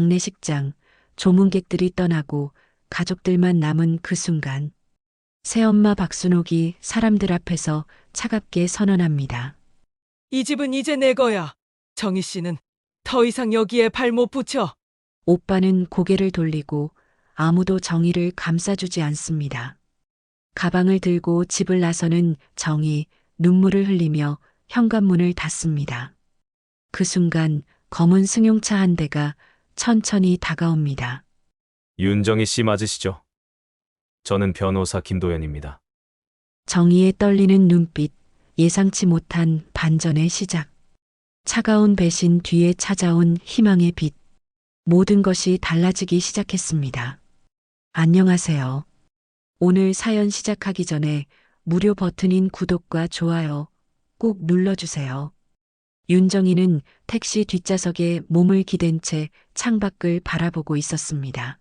장례식장, 조문객들이 떠나고 가족들만 남은 그 순간, 새엄마 박순옥이 사람들 앞에서 차갑게 선언합니다. 이 집은 이제 내 거야. 정희 씨는 더 이상 여기에 발 못 붙여. 오빠는 고개를 돌리고 아무도 정희를 감싸주지 않습니다. 가방을 들고 집을 나서는 정희, 눈물을 흘리며 현관문을 닫습니다. 그 순간 검은 승용차 한 대가 천천히 다가옵니다. 윤정희 씨 맞으시죠? 저는 변호사 김도현입니다. 정희의 떨리는 눈빛, 예상치 못한 반전의 시작. 차가운 배신 뒤에 찾아온 희망의 빛. 모든 것이 달라지기 시작했습니다. 안녕하세요. 오늘 사연 시작하기 전에 무료 버튼인 구독과 좋아요 꼭 눌러주세요. 윤정희는 택시 뒷좌석에 몸을 기댄 채 창밖을 바라보고 있었습니다.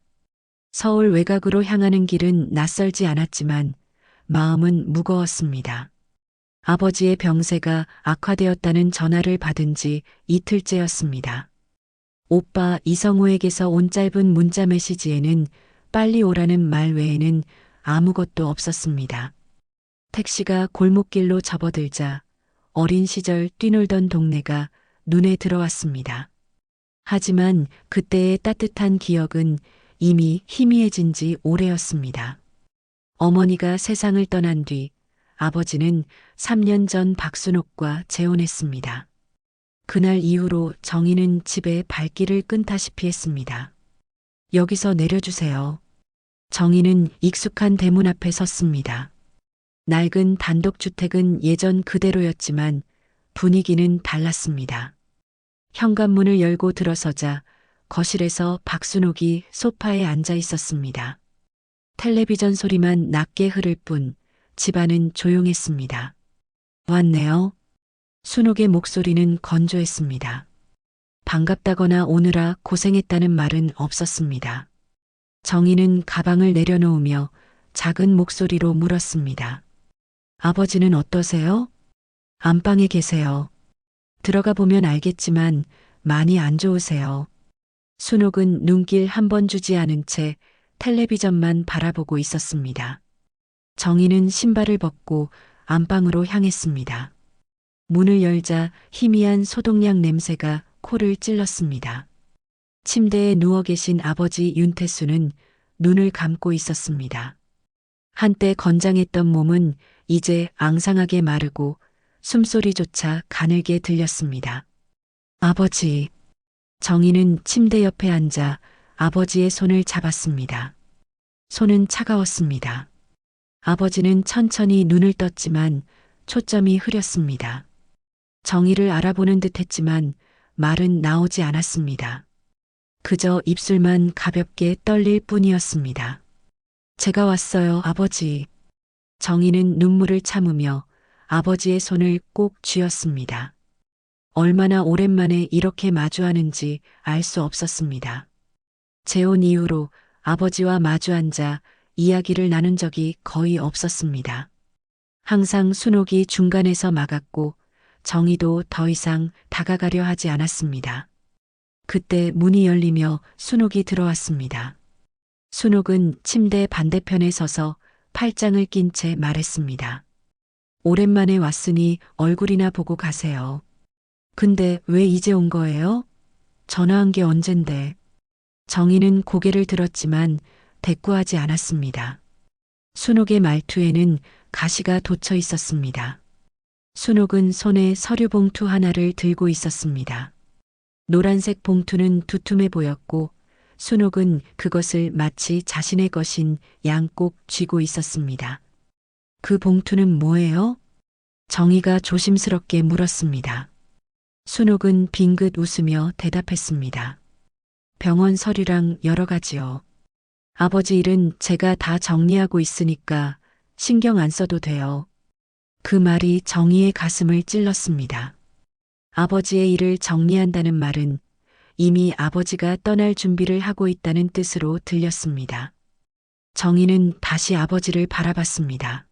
서울 외곽으로 향하는 길은 낯설지 않았지만 마음은 무거웠습니다. 아버지의 병세가 악화되었다는 전화를 받은 지 이틀째였습니다. 오빠 이성우에게서 온 짧은 문자 메시지에는 빨리 오라는 말 외에는 아무것도 없었습니다. 택시가 골목길로 접어들자 어린 시절 뛰놀던 동네가 눈에 들어왔습니다. 하지만 그때의 따뜻한 기억은 이미 희미해진 지 오래였습니다. 어머니가 세상을 떠난 뒤 아버지는 3년 전 박순옥과 재혼했습니다. 그날 이후로 정희는 집에 발길을 끈다시피 했습니다. 여기서 내려주세요. 정희는 익숙한 대문 앞에 섰습니다. 낡은 단독주택은 예전 그대로였지만 분위기는 달랐습니다. 현관문을 열고 들어서자 거실에서 박순옥이 소파에 앉아 있었습니다. 텔레비전 소리만 낮게 흐를 뿐 집안은 조용했습니다. 왔네요. 순옥의 목소리는 건조했습니다. 반갑다거나 오느라 고생했다는 말은 없었습니다. 정희는 가방을 내려놓으며 작은 목소리로 물었습니다. 아버지는 어떠세요? 안방에 계세요. 들어가 보면 알겠지만 많이 안 좋으세요. 순옥은 눈길 한 번 주지 않은 채 텔레비전만 바라보고 있었습니다. 정희는 신발을 벗고 안방으로 향했습니다. 문을 열자 희미한 소독약 냄새가 코를 찔렀습니다. 침대에 누워 계신 아버지 윤태수는 눈을 감고 있었습니다. 한때 건장했던 몸은 이제 앙상하게 마르고 숨소리조차 가늘게 들렸습니다. 아버지. 정희는 침대 옆에 앉아 아버지의 손을 잡았습니다. 손은 차가웠습니다. 아버지는 천천히 눈을 떴지만 초점이 흐렸습니다. 정희를 알아보는 듯 했지만 말은 나오지 않았습니다. 그저 입술만 가볍게 떨릴 뿐이었습니다. 제가 왔어요, 아버지. 정희는 눈물을 참으며 아버지의 손을 꼭 쥐었습니다. 얼마나 오랜만에 이렇게 마주하는지 알 수 없었습니다. 재혼 이후로 아버지와 마주 앉아 이야기를 나눈 적이 거의 없었습니다. 항상 순옥이 중간에서 막았고 정희도 더 이상 다가가려 하지 않았습니다. 그때 문이 열리며 순옥이 들어왔습니다. 순옥은 침대 반대편에 서서 팔짱을 낀 채 말했습니다. 오랜만에 왔으니 얼굴이나 보고 가세요. 근데 왜 이제 온 거예요? 전화한 게 언젠데. 정희는 고개를 들었지만 대꾸하지 않았습니다. 순옥의 말투에는 가시가 돋쳐 있었습니다. 순옥은 손에 서류 봉투 하나를 들고 있었습니다. 노란색 봉투는 두툼해 보였고 순옥은 그것을 마치 자신의 것인 양 꼭 쥐고 있었습니다. 그 봉투는 뭐예요? 정희가 조심스럽게 물었습니다. 순옥은 빙긋 웃으며 대답했습니다. 병원 서류랑 여러 가지요. 아버지 일은 제가 다 정리하고 있으니까 신경 안 써도 돼요. 그 말이 정희의 가슴을 찔렀습니다. 아버지의 일을 정리한다는 말은 이미 아버지가 떠날 준비를 하고 있다는 뜻으로 들렸습니다. 정희는 다시 아버지를 바라봤습니다.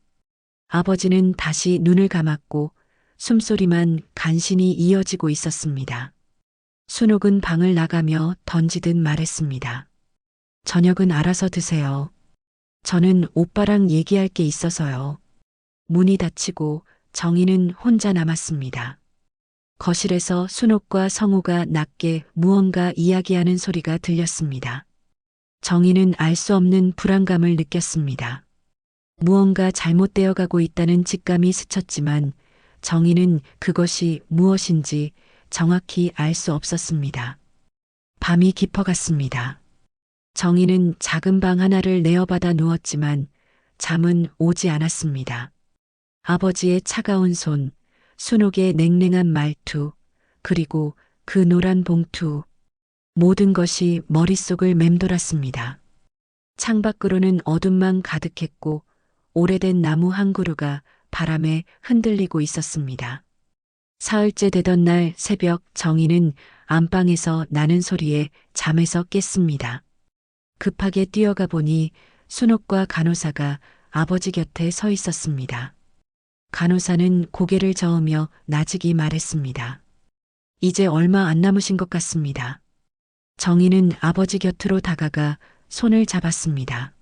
아버지는 다시 눈을 감았고 숨소리만 간신히 이어지고 있었습니다. 순옥은 방을 나가며 던지듯 말했습니다. 저녁은 알아서 드세요. 저는 오빠랑 얘기할 게 있어서요. 문이 닫히고 정희는 혼자 남았습니다. 거실에서 순옥과 성우가 낮게 무언가 이야기하는 소리가 들렸습니다. 정희는 알 수 없는 불안감을 느꼈습니다. 무언가 잘못되어 가고 있다는 직감이 스쳤지만 정희는 그것이 무엇인지 정확히 알 수 없었습니다. 밤이 깊어갔습니다. 정희는 작은 방 하나를 내어받아 누웠지만 잠은 오지 않았습니다. 아버지의 차가운 손, 순옥의 냉랭한 말투, 그리고 그 노란 봉투, 모든 것이 머릿속을 맴돌았습니다. 창밖으로는 어둠만 가득했고 오래된 나무 한 그루가 바람에 흔들리고 있었습니다. 사흘째 되던 날 새벽 정희는 안방에서 나는 소리에 잠에서 깼습니다. 급하게 뛰어가 보니 순옥과 간호사가 아버지 곁에 서 있었습니다. 간호사는 고개를 저으며 나직이 말했습니다. 이제 얼마 안 남으신 것 같습니다. 정희는 아버지 곁으로 다가가 손을 잡았습니다.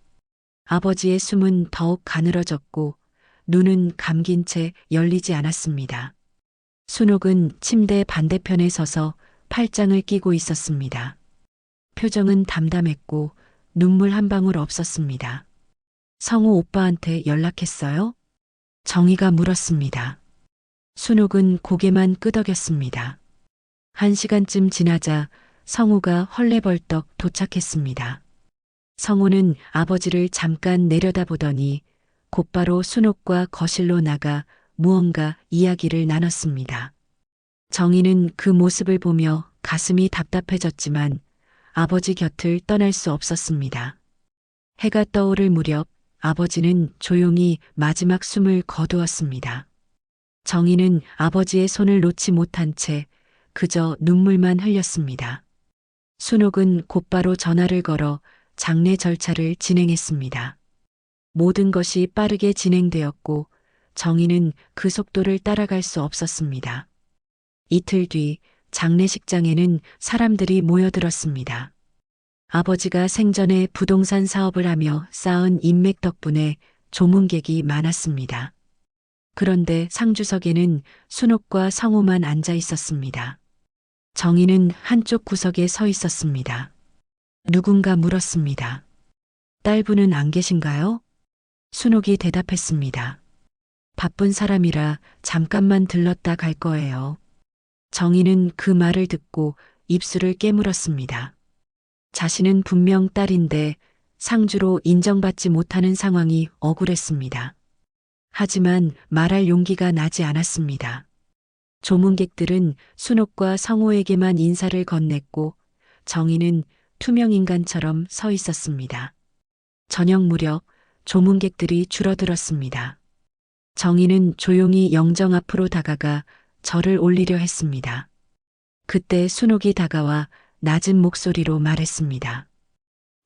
아버지의 숨은 더욱 가늘어졌고 눈은 감긴 채 열리지 않았습니다. 순옥은 침대 반대편에 서서 팔짱을 끼고 있었습니다. 표정은 담담했고 눈물 한 방울 없었습니다. 성우 오빠한테 연락했어요? 정희가 물었습니다. 순옥은 고개만 끄덕였습니다. 1시간쯤 지나자 성우가 헐레벌떡 도착했습니다. 성우는 아버지를 잠깐 내려다보더니 곧바로 순옥과 거실로 나가 무언가 이야기를 나눴습니다. 정희는 그 모습을 보며 가슴이 답답해졌지만 아버지 곁을 떠날 수 없었습니다. 해가 떠오를 무렵 아버지는 조용히 마지막 숨을 거두었습니다. 정희는 아버지의 손을 놓지 못한 채 그저 눈물만 흘렸습니다. 순옥은 곧바로 전화를 걸어 장례 절차를 진행했습니다. 모든 것이 빠르게 진행되었고 정희는 그 속도를 따라갈 수 없었습니다. 이틀 뒤 장례식장에는 사람들이 모여들었습니다. 아버지가 생전에 부동산 사업을 하며 쌓은 인맥 덕분에 조문객이 많았습니다. 그런데 상주석에는 순옥과 성우만 앉아 있었습니다. 정희는 한쪽 구석에 서 있었습니다. 누군가 물었습니다. 딸분은 안 계신가요? 순옥이 대답했습니다. 바쁜 사람이라 잠깐만 들렀다 갈 거예요. 정희는 그 말을 듣고 입술을 깨물었습니다. 자신은 분명 딸인데 상주로 인정받지 못하는 상황이 억울했습니다. 하지만 말할 용기가 나지 않았습니다. 조문객들은 순옥과 성호에게만 인사를 건넸고 정희는 투명인간처럼 서 있었습니다. 저녁 무렵 조문객들이 줄어들었습니다. 정희는 조용히 영정 앞으로 다가가 절을 올리려 했습니다. 그때 순옥이 다가와 낮은 목소리로 말했습니다.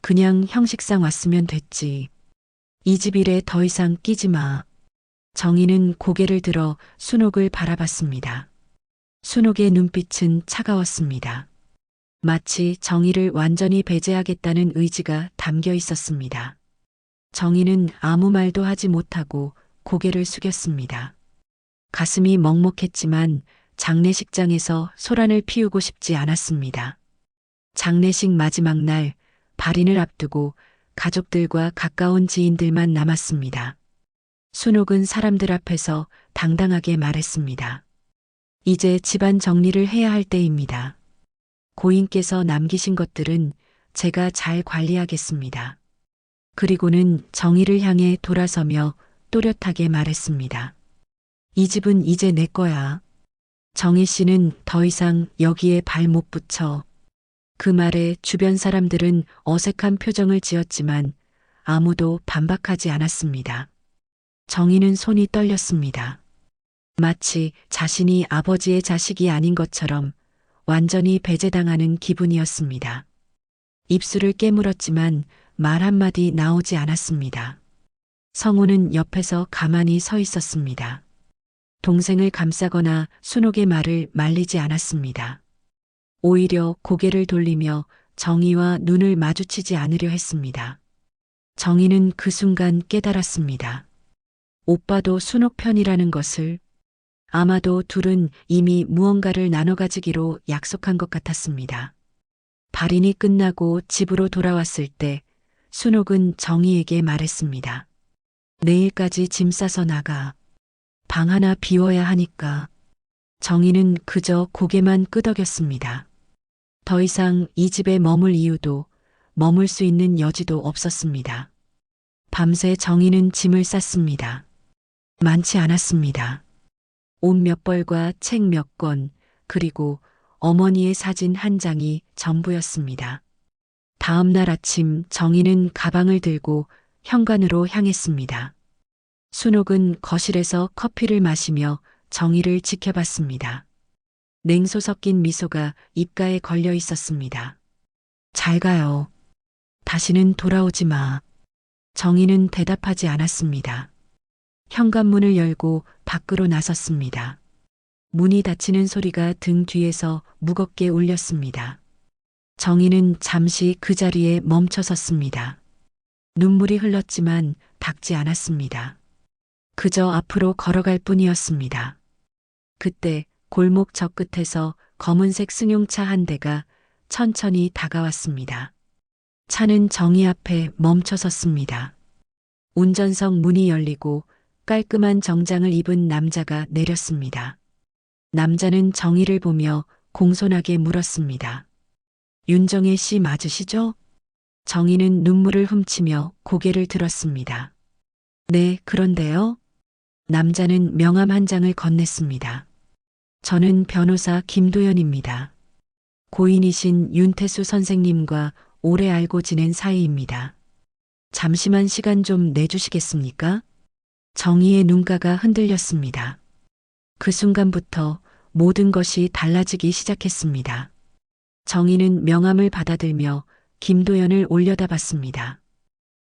그냥 형식상 왔으면 됐지. 이 집 일에 더 이상 끼지 마. 정희는 고개를 들어 순옥을 바라봤습니다. 순옥의 눈빛은 차가웠습니다. 마치 정희를 완전히 배제하겠다는 의지가 담겨 있었습니다. 정희는 아무 말도 하지 못하고 고개를 숙였습니다. 가슴이 먹먹했지만 장례식장에서 소란을 피우고 싶지 않았습니다. 장례식 마지막 날 발인을 앞두고 가족들과 가까운 지인들만 남았습니다. 순옥은 사람들 앞에서 당당하게 말했습니다. 이제 집안 정리를 해야 할 때입니다. 고인께서 남기신 것들은 제가 잘 관리하겠습니다. 그리고는 정희를 향해 돌아서며 또렷하게 말했습니다. 이 집은 이제 내 거야. 정희 씨는 더 이상 여기에 발 못 붙여. 그 말에 주변 사람들은 어색한 표정을 지었지만 아무도 반박하지 않았습니다. 정희는 손이 떨렸습니다. 마치 자신이 아버지의 자식이 아닌 것처럼 완전히 배제당하는 기분이었습니다. 입술을 깨물었지만 말 한마디 나오지 않았습니다. 성우는 옆에서 가만히 서 있었습니다. 동생을 감싸거나 순옥의 말을 말리지 않았습니다. 오히려 고개를 돌리며 정희와 눈을 마주치지 않으려 했습니다. 정희는 그 순간 깨달았습니다. 오빠도 순옥 편이라는 것을. 아마도 둘은 이미 무언가를 나눠 가지기로 약속한 것 같았습니다. 발인이 끝나고 집으로 돌아왔을 때 순옥은 정희에게 말했습니다. 내일까지 짐 싸서 나가. 방 하나 비워야 하니까. 정희는 그저 고개만 끄덕였습니다. 더 이상 이 집에 머물 이유도 머물 수 있는 여지도 없었습니다. 밤새 정희는 짐을 쌌습니다. 많지 않았습니다. 옷 몇 벌과 책 몇 권, 그리고 어머니의 사진 한 장이 전부였습니다. 다음 날 아침 정희는 가방을 들고 현관으로 향했습니다. 순옥은 거실에서 커피를 마시며 정희를 지켜봤습니다. 냉소 섞인 미소가 입가에 걸려 있었습니다. 잘 가요. 다시는 돌아오지 마. 정희는 대답하지 않았습니다. 현관문을 열고 밖으로 나섰습니다. 문이 닫히는 소리가 등 뒤에서 무겁게 울렸습니다. 정희는 잠시 그 자리에 멈춰 섰습니다. 눈물이 흘렀지만 닦지 않았습니다. 그저 앞으로 걸어갈 뿐이었습니다. 그때 골목 저 끝에서 검은색 승용차 한 대가 천천히 다가왔습니다. 차는 정희 앞에 멈춰 섰습니다. 운전석 문이 열리고 깔끔한 정장을 입은 남자가 내렸습니다. 남자는 정희를 보며 공손하게 물었습니다. 윤정혜 씨 맞으시죠? 정희는 눈물을 훔치며 고개를 들었습니다. 네, 그런데요. 남자는 명함 한 장을 건넸습니다. 저는 변호사 김도연입니다. 고인이신 윤태수 선생님과 오래 알고 지낸 사이입니다. 잠시만 시간 좀 내주시겠습니까? 정희의 눈가가 흔들렸습니다. 그 순간부터 모든 것이 달라지기 시작했습니다. 정희는 명함을 받아들며 김도연을 올려다봤습니다.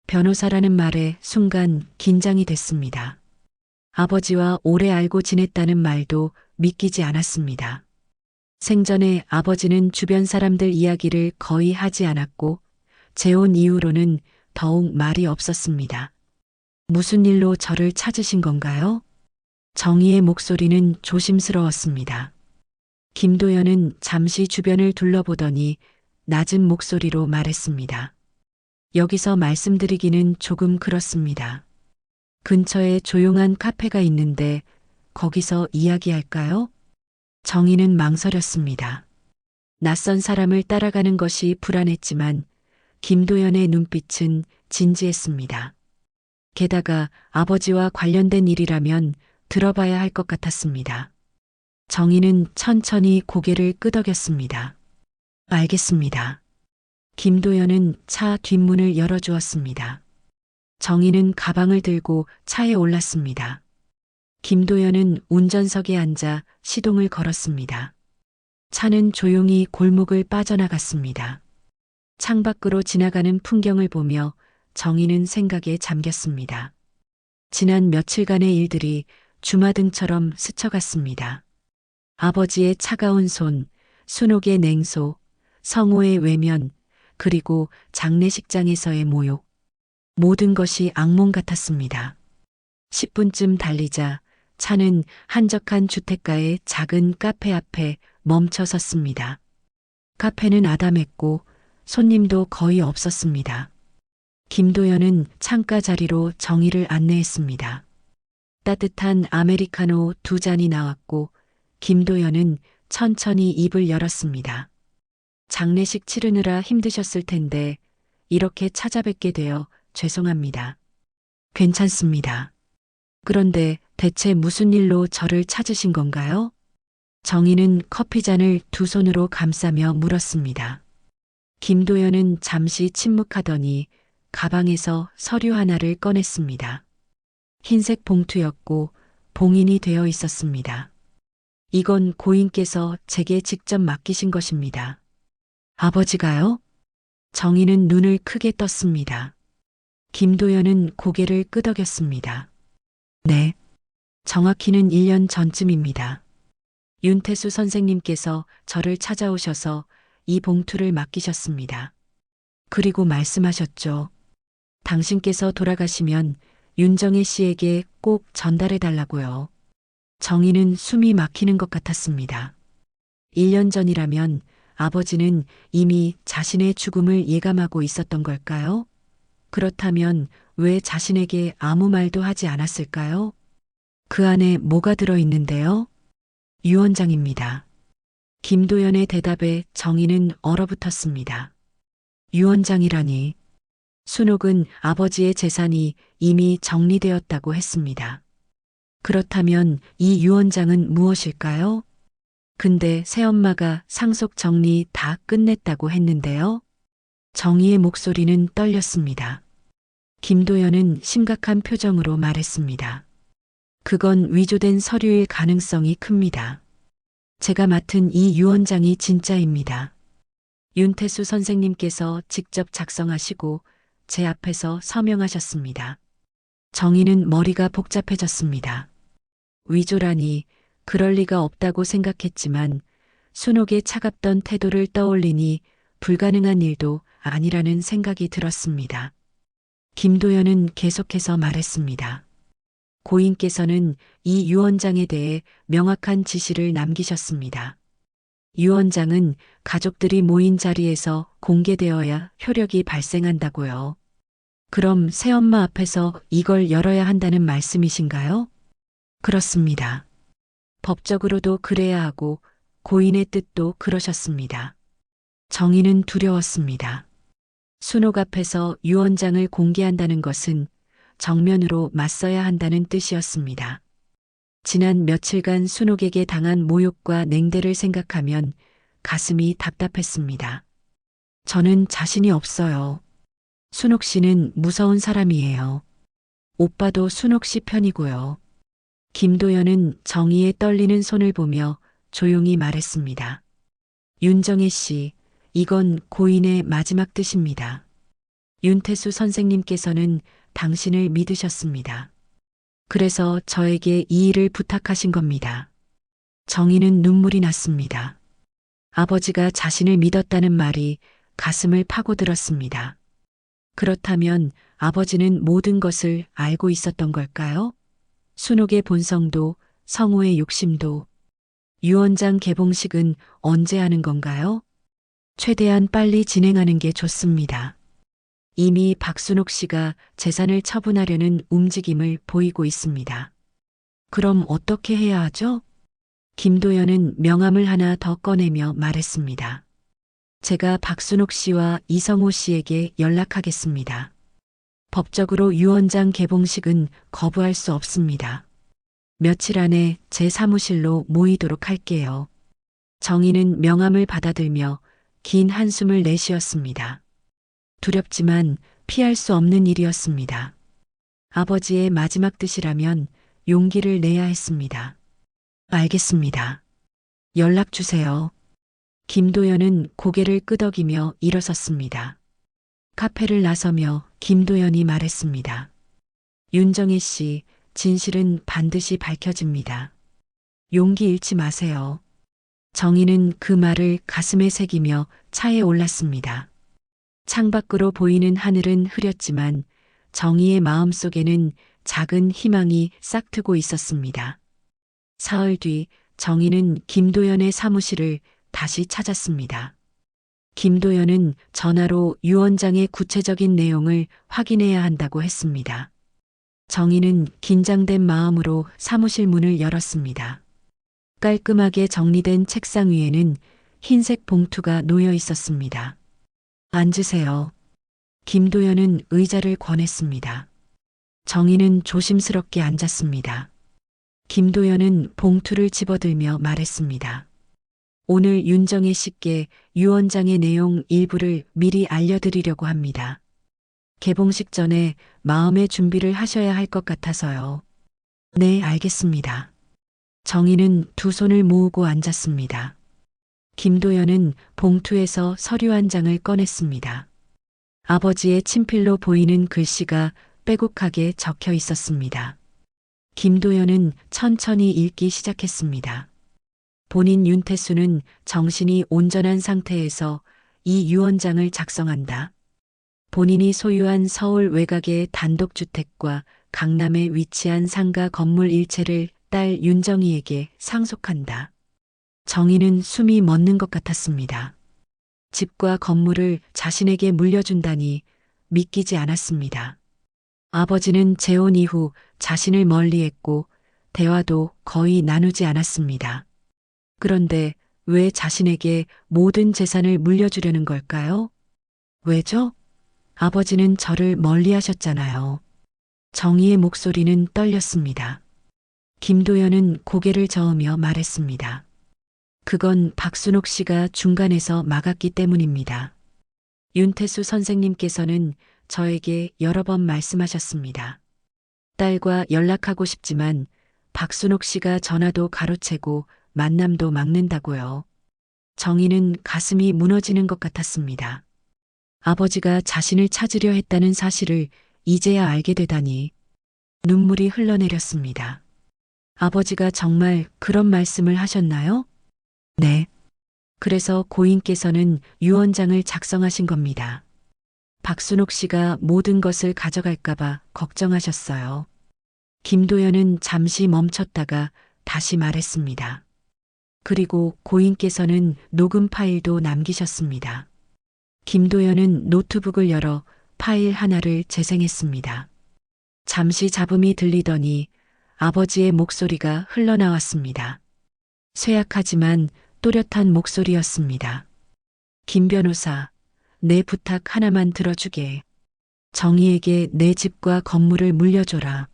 변호사라는 말에 순간 긴장이 됐습니다. 아버지와 오래 알고 지냈다는 말도 믿기지 않았습니다. 생전에 아버지는 주변 사람들 이야기를 거의 하지 않았고 재혼 이후로는 더욱 말이 없었습니다. 무슨 일로 저를 찾으신 건가요? 정희의 목소리는 조심스러웠습니다. 김도연은 잠시 주변을 둘러보더니 낮은 목소리로 말했습니다. 여기서 말씀드리기는 조금 그렇습니다. 근처에 조용한 카페가 있는데 거기서 이야기할까요? 정희는 망설였습니다. 낯선 사람을 따라가는 것이 불안했지만 김도연의 눈빛은 진지했습니다. 게다가 아버지와 관련된 일이라면 들어봐야 할 것 같았습니다. 정희는 천천히 고개를 끄덕였습니다. 알겠습니다. 김도연은 차 뒷문을 열어주었습니다. 정희는 가방을 들고 차에 올랐습니다. 김도연은 운전석에 앉아 시동을 걸었습니다. 차는 조용히 골목을 빠져나갔습니다. 창밖으로 지나가는 풍경을 보며 정희는 생각에 잠겼습니다. 지난 며칠간의 일들이 주마등처럼 스쳐갔습니다. 아버지의 차가운 손, 순옥의 냉소, 성호의 외면, 그리고 장례식장에서의 모욕. 모든 것이 악몽 같았습니다. 10분쯤 달리자 차는 한적한 주택가의 작은 카페 앞에 멈춰 섰습니다. 카페는 아담했고 손님도 거의 없었습니다. 김도연은 창가 자리로 정희를 안내했습니다. 따뜻한 아메리카노 2잔이 나왔고 김도연은 천천히 입을 열었습니다. 장례식 치르느라 힘드셨을 텐데 이렇게 찾아뵙게 되어 죄송합니다. 괜찮습니다. 그런데 대체 무슨 일로 저를 찾으신 건가요? 정희는 커피잔을 두 손으로 감싸며 물었습니다. 김도연은 잠시 침묵하더니 가방에서 서류 하나를 꺼냈습니다. 흰색 봉투였고 봉인이 되어 있었습니다. 이건 고인께서 제게 직접 맡기신 것입니다. 아버지가요? 정희는 눈을 크게 떴습니다. 김도연은 고개를 끄덕였습니다. 네. 정확히는 1년 전쯤입니다. 윤태수 선생님께서 저를 찾아오셔서 이 봉투를 맡기셨습니다. 그리고 말씀하셨죠. 당신께서 돌아가시면 윤정혜 씨에게 꼭 전달해 달라고요. 정희는 숨이 막히는 것 같았습니다. 1년 전이라면 아버지는 이미 자신의 죽음을 예감하고 있었던 걸까요? 그렇다면 왜 자신에게 아무 말도 하지 않았을까요? 그 안에 뭐가 들어 있는데요? 유언장입니다. 김도연의 대답에 정희는 얼어붙었습니다. 유언장이라니. 순옥은 아버지의 재산이 이미 정리되었다고 했습니다. 그렇다면 이 유언장은 무엇일까요? 근데 새엄마가 상속 정리 다 끝냈다고 했는데요. 정희의 목소리는 떨렸습니다. 김도연은 심각한 표정으로 말했습니다. 그건 위조된 서류일 가능성이 큽니다. 제가 맡은 이 유언장이 진짜입니다. 윤태수 선생님께서 직접 작성하시고 제 앞에서 서명하셨습니다. 정희는 머리가 복잡해졌습니다. 위조라니 그럴 리가 없다고 생각했지만 순옥의 차갑던 태도를 떠올리니 불가능한 일도 아니라는 생각이 들었습니다. 김도연은 계속해서 말했습니다. 고인께서는 이 유언장에 대해 명확한 지시를 남기셨습니다. 유언장은 가족들이 모인 자리에서 공개되어야 효력이 발생한다고요. 그럼 새엄마 앞에서 이걸 열어야 한다는 말씀이신가요? 그렇습니다. 법적으로도 그래야 하고 고인의 뜻도 그러셨습니다. 정희는 두려웠습니다. 순옥 앞에서 유언장을 공개한다는 것은 정면으로 맞서야 한다는 뜻이었습니다. 지난 며칠간 순옥에게 당한 모욕과 냉대를 생각하면 가슴이 답답했습니다. 저는 자신이 없어요. 순옥 씨는 무서운 사람이에요. 오빠도 순옥 씨 편이고요. 김도연은 정희의 떨리는 손을 보며 조용히 말했습니다. 윤정혜 씨, 이건 고인의 마지막 뜻입니다. 윤태수 선생님께서는 당신을 믿으셨습니다. 그래서 저에게 이 일을 부탁하신 겁니다. 정희는 눈물이 났습니다. 아버지가 자신을 믿었다는 말이 가슴을 파고들었습니다. 그렇다면 아버지는 모든 것을 알고 있었던 걸까요? 순옥의 본성도 성호의 욕심도. 유언장 개봉식은 언제 하는 건가요? 최대한 빨리 진행하는 게 좋습니다. 이미 박순옥 씨가 재산을 처분하려는 움직임을 보이고 있습니다. 그럼 어떻게 해야 하죠? 김도연은 명함을 하나 더 꺼내며 말했습니다. 제가 박순옥 씨와 이성호 씨에게 연락하겠습니다. 법적으로 유언장 개봉식은 거부할 수 없습니다. 며칠 안에 제 사무실로 모이도록 할게요. 정희는 명함을 받아들며 긴 한숨을 내쉬었습니다. 두렵지만 피할 수 없는 일이었습니다. 아버지의 마지막 뜻이라면 용기를 내야 했습니다. 알겠습니다. 연락 주세요. 김도연은 고개를 끄덕이며 일어섰습니다. 카페를 나서며 김도연이 말했습니다. 윤정혜 씨, 진실은 반드시 밝혀집니다. 용기 잃지 마세요. 정희는 그 말을 가슴에 새기며 차에 올랐습니다. 창밖으로 보이는 하늘은 흐렸지만 정희의 마음속에는 작은 희망이 싹트고 있었습니다. 사흘 뒤 정희는 김도연의 사무실을 다시 찾았습니다. 김도연은 전화로 유언장의 구체적인 내용을 확인해야 한다고 했습니다. 정희는 긴장된 마음으로 사무실 문을 열었습니다. 깔끔하게 정리된 책상 위에는 흰색 봉투가 놓여 있었습니다. 앉으세요. 김도연은 의자를 권했습니다. 정희는 조심스럽게 앉았습니다. 김도연은 봉투를 집어들며 말했습니다. 오늘 윤정혜 씨께 유언장의 내용 일부를 미리 알려드리려고 합니다. 개봉식 전에 마음의 준비를 하셔야 할 것 같아서요. 네, 알겠습니다. 정희는 두 손을 모으고 앉았습니다. 김도연은 봉투에서 서류 한 장을 꺼냈습니다. 아버지의 친필로 보이는 글씨가 빼곡하게 적혀 있었습니다. 김도연은 천천히 읽기 시작했습니다. 본인 윤태수는 정신이 온전한 상태에서 이 유언장을 작성한다. 본인이 소유한 서울 외곽의 단독주택과 강남에 위치한 상가 건물 일체를 딸 윤정희에게 상속한다. 정희는 숨이 멎는 것 같았습니다. 집과 건물을 자신에게 물려준다니 믿기지 않았습니다. 아버지는 재혼 이후 자신을 멀리했고 대화도 거의 나누지 않았습니다. 그런데 왜 자신에게 모든 재산을 물려주려는 걸까요? 왜죠? 아버지는 저를 멀리하셨잖아요. 정희의 목소리는 떨렸습니다. 김도연은 고개를 저으며 말했습니다. 그건 박순옥 씨가 중간에서 막았기 때문입니다. 윤태수 선생님께서는 저에게 여러 번 말씀하셨습니다. 딸과 연락하고 싶지만 박순옥 씨가 전화도 가로채고 만남도 막는다고요. 정희는 가슴이 무너지는 것 같았습니다. 아버지가 자신을 찾으려 했다는 사실을 이제야 알게 되다니 눈물이 흘러내렸습니다. 아버지가 정말 그런 말씀을 하셨나요? 네. 그래서 고인께서는 유언장을 작성하신 겁니다. 박순옥 씨가 모든 것을 가져갈까봐 걱정하셨어요. 김도연은 잠시 멈췄다가 다시 말했습니다. 그리고 고인께서는 녹음 파일도 남기셨습니다. 김도연은 노트북을 열어 파일 하나를 재생했습니다. 잠시 잡음이 들리더니 아버지의 목소리가 흘러나왔습니다. 쇠약하지만 또렷한 목소리였습니다. 김 변호사, 내 부탁 하나만 들어주게. 정희에게 내 집과 건물을 물려줘라.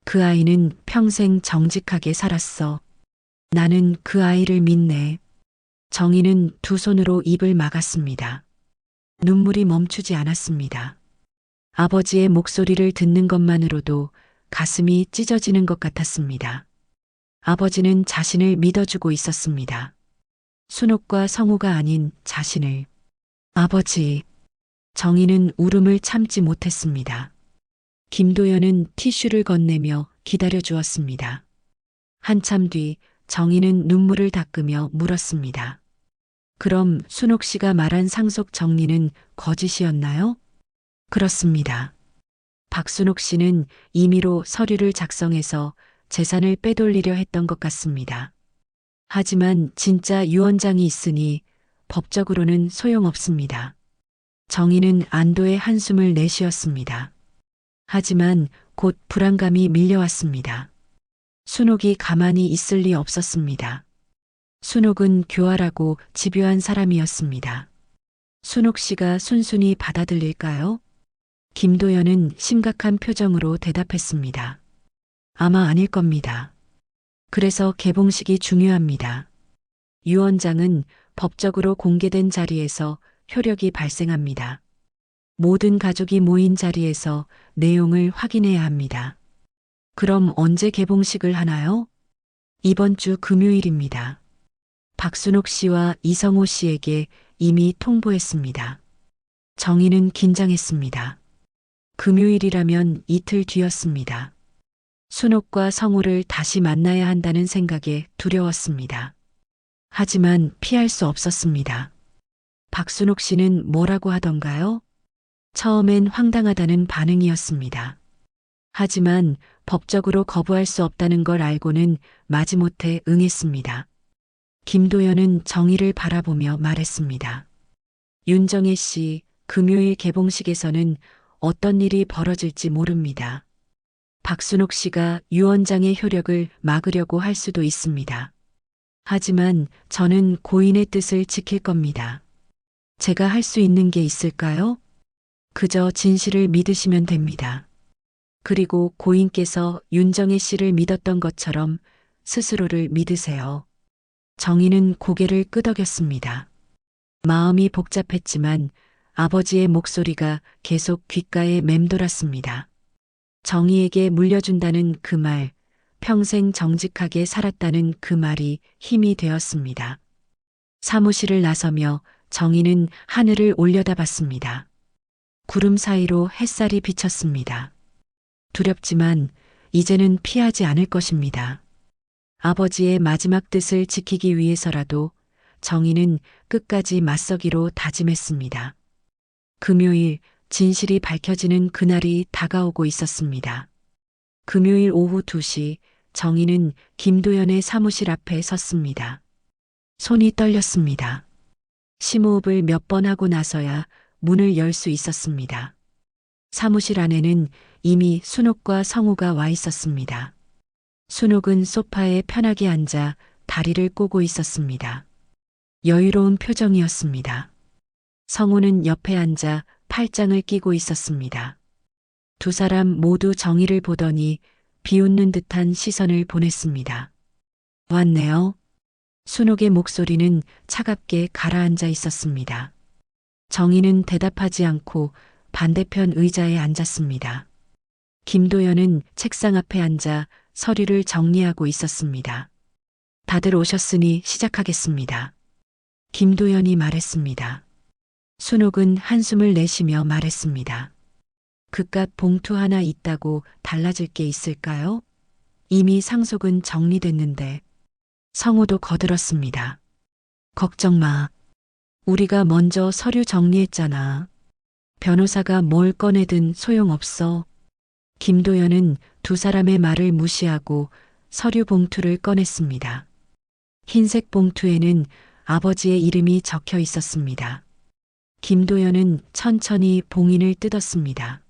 그 아이는 평생 정직하게 살았어. 나는 그 아이를 믿네. 정희는 두 손으로 입을 막았습니다. 눈물이 멈추지 않았습니다. 아버지의 목소리를 듣는 것만으로도 가슴이 찢어지는 것 같았습니다. 아버지는 자신을 믿어주고 있었습니다. 순옥과 성우가 아닌 자신을. 아버지. 정희는 울음을 참지 못했습니다. 김도연은 티슈를 건네며 기다려 주었습니다. 한참 뒤 정희는 눈물을 닦으며 물었습니다. 그럼 순옥 씨가 말한 상속 정리는 거짓이었나요? 그렇습니다. 박순옥 씨는 임의로 서류를 작성해서 재산을 빼돌리려 했던 것 같습니다. 하지만 진짜 유언장이 있으니 법적으로는 소용없습니다. 정희는 안도의 한숨을 내쉬었습니다. 하지만 곧 불안감이 밀려왔습니다. 순옥이 가만히 있을 리 없었습니다. 순옥은 교활하고 집요한 사람이었습니다. 순옥 씨가 순순히 받아들일까요? 김도연은 심각한 표정으로 대답했습니다. 아마 아닐 겁니다. 그래서 개봉식이 중요합니다. 유언장은 법적으로 공개된 자리에서 효력이 발생합니다. 모든 가족이 모인 자리에서 내용을 확인해야 합니다. 그럼 언제 개봉식을 하나요? 이번 주 금요일입니다. 박순옥 씨와 이성호 씨에게 이미 통보했습니다. 정희는 긴장했습니다. 금요일이라면 이틀 뒤였습니다. 순옥과 성호를 다시 만나야 한다는 생각에 두려웠습니다. 하지만 피할 수 없었습니다. 박순옥 씨는 뭐라고 하던가요? 처음엔 황당하다는 반응이었습니다. 하지만 법적으로 거부할 수 없다는 걸 알고는 마지못해 응했습니다. 김도연은 정희를 바라보며 말했습니다. 윤정혜 씨, 금요일 개봉식에서는 어떤 일이 벌어질지 모릅니다. 박순옥 씨가 유언장의 효력을 막으려고 할 수도 있습니다. 하지만 저는 고인의 뜻을 지킬 겁니다. 제가 할 수 있는 게 있을까요? 그저 진실을 믿으시면 됩니다. 그리고 고인께서 윤정혜 씨를 믿었던 것처럼 스스로를 믿으세요. 정희는 고개를 끄덕였습니다. 마음이 복잡했지만 아버지의 목소리가 계속 귓가에 맴돌았습니다. 정희에게 물려준다는 그 말, 평생 정직하게 살았다는 그 말이 힘이 되었습니다. 사무실을 나서며 정희는 하늘을 올려다봤습니다. 구름 사이로 햇살이 비쳤습니다. 두렵지만 이제는 피하지 않을 것입니다. 아버지의 마지막 뜻을 지키기 위해서라도 정희는 끝까지 맞서기로 다짐했습니다. 금요일 진실이 밝혀지는 그날이 다가오고 있었습니다. 금요일 오후 2시 정희는 김도연의 사무실 앞에 섰습니다. 손이 떨렸습니다. 심호흡을 몇 번 하고 나서야 문을 열 수 있었습니다. 사무실 안에는 이미 순옥과 성우가 와 있었습니다. 순옥은 소파에 편하게 앉아 다리를 꼬고 있었습니다. 여유로운 표정이었습니다. 성우는 옆에 앉아 팔짱을 끼고 있었습니다. 두 사람 모두 정희를 보더니 비웃는 듯한 시선을 보냈습니다. 왔네요. 순옥의 목소리는 차갑게 가라앉아 있었습니다. 정희는 대답하지 않고 반대편 의자에 앉았습니다. 김도연은 책상 앞에 앉아 서류를 정리하고 있었습니다. 다들 오셨으니 시작하겠습니다. 김도연이 말했습니다. 순옥은 한숨을 내쉬며 말했습니다. 그깟 봉투 하나 있다고 달라질 게 있을까요? 이미 상속은 정리됐는데. 성우도 거들었습니다. 걱정 마. 우리가 먼저 서류 정리했잖아. 변호사가 뭘 꺼내든 소용없어. 김도연은 두 사람의 말을 무시하고 서류 봉투를 꺼냈습니다. 흰색 봉투에는 아버지의 이름이 적혀 있었습니다. 김도연은 천천히 봉인을 뜯었습니다.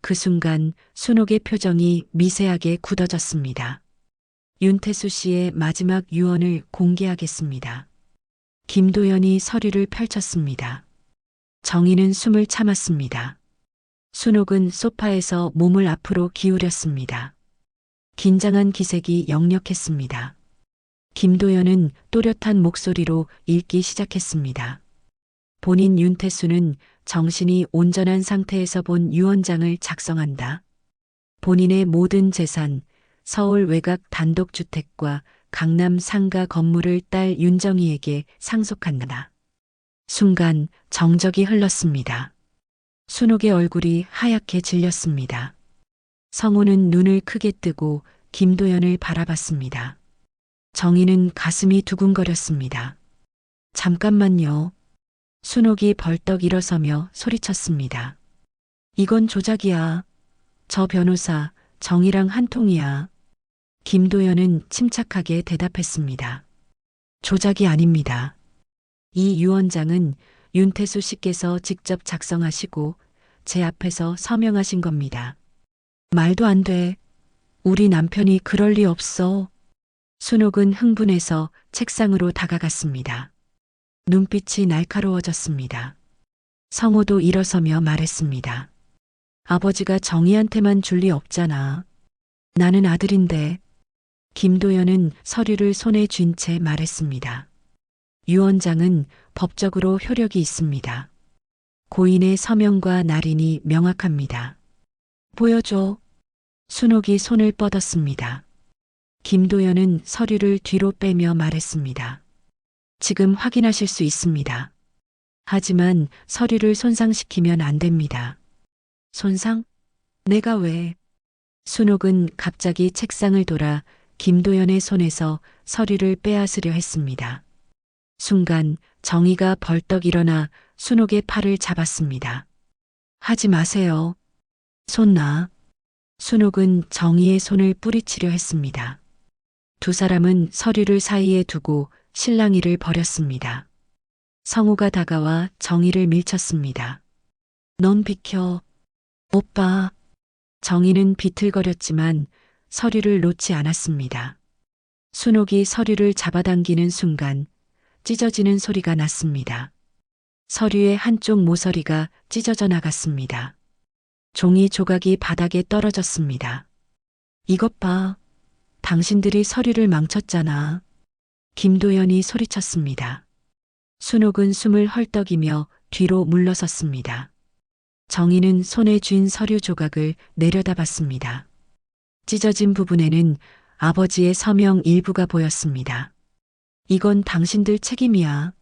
그 순간 순옥의 표정이 미세하게 굳어졌습니다. 윤태수 씨의 마지막 유언을 공개하겠습니다. 김도연이 서류를 펼쳤습니다. 정희는 숨을 참았습니다. 순옥은 소파에서 몸을 앞으로 기울였습니다. 긴장한 기색이 역력했습니다. 김도연은 또렷한 목소리로 읽기 시작했습니다. 본인 윤태수는 정신이 온전한 상태에서 본 유언장을 작성한다. 본인의 모든 재산, 서울 외곽 단독주택과 강남 상가 건물을 딸 윤정희에게 상속한다. 순간 정적이 흘렀습니다. 순옥의 얼굴이 하얗게 질렸습니다. 성우는 눈을 크게 뜨고 김도연을 바라봤습니다. 정희는 가슴이 두근거렸습니다. 잠깐만요. 순옥이 벌떡 일어서며 소리쳤습니다. 이건 조작이야. 저 변호사 정희랑 한 통이야. 김도연은 침착하게 대답했습니다. 조작이 아닙니다. 이 유언장은 윤태수 씨께서 직접 작성하시고 제 앞에서 서명하신 겁니다. 말도 안 돼. 우리 남편이 그럴 리 없어. 순옥은 흥분해서 책상으로 다가갔습니다. 눈빛이 날카로워졌습니다. 성호도 일어서며 말했습니다. 아버지가 정희한테만 줄 리 없잖아. 나는 아들인데. 김도연은 서류를 손에 쥔 채 말했습니다. 유언장은 법적으로 효력이 있습니다. 고인의 서명과 날인이 명확합니다. 보여줘. 순옥이 손을 뻗었습니다. 김도연은 서류를 뒤로 빼며 말했습니다. 지금 확인하실 수 있습니다. 하지만 서류를 손상시키면 안 됩니다. 손상? 내가 왜? 순옥은 갑자기 책상을 돌아 김도연의 손에서 서류를 빼앗으려 했습니다. 순간 정희가 벌떡 일어나 순옥의 팔을 잡았습니다. 하지 마세요. 손 놔. 순옥은 정희의 손을 뿌리치려 했습니다. 두 사람은 서류를 사이에 두고 실랑이를 벌였습니다. 성우가 다가와 정희를 밀쳤습니다. 넌 비켜. 오빠. 정희는 비틀거렸지만 서류를 놓지 않았습니다. 순옥이 서류를 잡아당기는 순간 찢어지는 소리가 났습니다. 서류의 한쪽 모서리가 찢어져 나갔습니다. 종이 조각이 바닥에 떨어졌습니다. 이것 봐. 당신들이 서류를 망쳤잖아. 김도연이 소리쳤습니다. 순옥은 숨을 헐떡이며 뒤로 물러섰습니다. 정희는 손에 쥔 서류 조각을 내려다봤습니다. 찢어진 부분에는 아버지의 서명 일부가 보였습니다. 이건 당신들 책임이야.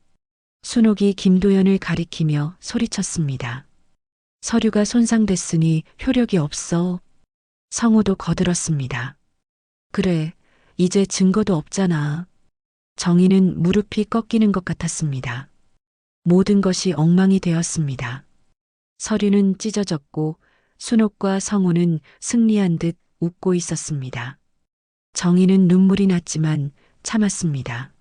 순옥이 김도연을 가리키며 소리쳤습니다. 서류가 손상됐으니 효력이 없어. 성우도 거들었습니다. 그래, 이제 증거도 없잖아. 정희는 무릎이 꺾이는 것 같았습니다. 모든 것이 엉망이 되었습니다. 서류는 찢어졌고 순옥과 성우는 승리한 듯 웃고 있었습니다. 정희는 눈물이 났지만 참았습니다.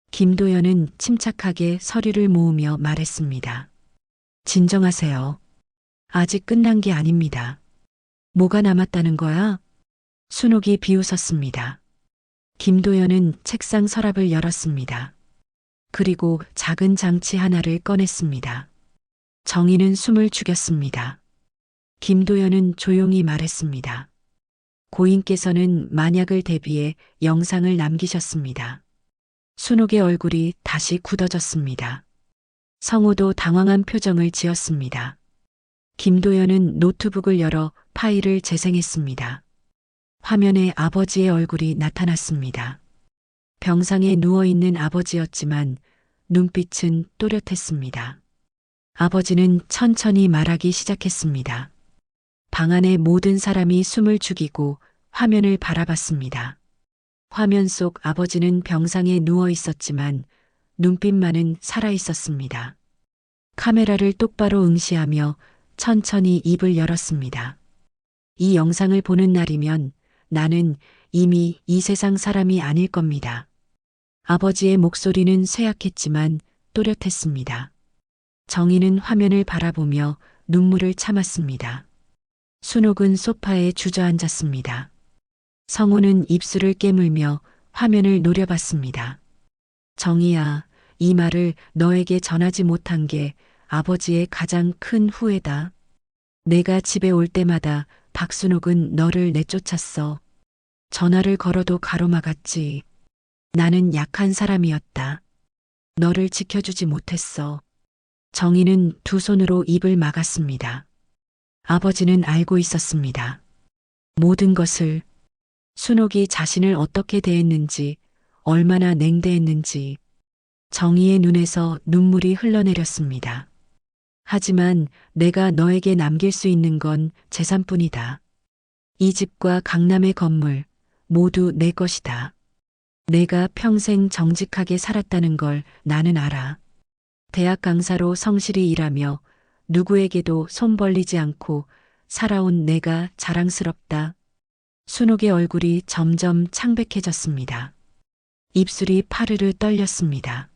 김도연은 침착하게 서류를 모으며 말했습니다. 진정하세요. 아직 끝난 게 아닙니다. 뭐가 남았다는 거야? 순옥이 비웃었습니다. 김도연은 책상 서랍을 열었습니다. 그리고 작은 장치 하나를 꺼냈습니다. 정희는 숨을 죽였습니다. 김도연은 조용히 말했습니다. 고인께서는 만약을 대비해 영상을 남기셨습니다. 순옥의 얼굴이 다시 굳어졌습니다. 성우도 당황한 표정을 지었습니다. 김도연은 노트북을 열어 파일을 재생했습니다. 화면에 아버지의 얼굴이 나타났습니다. 병상에 누워있는 아버지였지만 눈빛은 또렷했습니다. 아버지는 천천히 말하기 시작했습니다. 방 안의 모든 사람이 숨을 죽이고 화면을 바라봤습니다. 화면 속 아버지는 병상에 누워 있었지만 눈빛만은 살아 있었습니다. 카메라를 똑바로 응시하며 천천히 입을 열었습니다. 이 영상을 보는 날이면 나는 이미 이 세상 사람이 아닐 겁니다. 아버지의 목소리는 쇠약했지만 또렷했습니다. 정희는 화면을 바라보며 눈물을 참았습니다. 순옥은 소파에 주저앉았습니다. 성우는 입술을 깨물며 화면을 노려봤습니다. 정희야, 이 말을 너에게 전하지 못한 게 아버지의 가장 큰 후회다. 내가 집에 올 때마다 박순옥은 너를 내쫓았어. 전화를 걸어도 가로막았지. 나는 약한 사람이었다. 너를 지켜주지 못했어. 정희는 두 손으로 입을 막았습니다. 아버지는 알고 있었습니다. 모든 것을. 순옥이 자신을 어떻게 대했는지, 얼마나 냉대했는지. 정희의 눈에서 눈물이 흘러내렸습니다. 하지만 내가 너에게 남길 수 있는 건 재산뿐이다. 이 집과 강남의 건물 모두 내 것이다. 내가 평생 정직하게 살았다는 걸 나는 알아. 대학 강사로 성실히 일하며 누구에게도 손 벌리지 않고 살아온 내가 자랑스럽다. 순옥의 얼굴이 점점 창백해졌습니다. 입술이 파르르 떨렸습니다.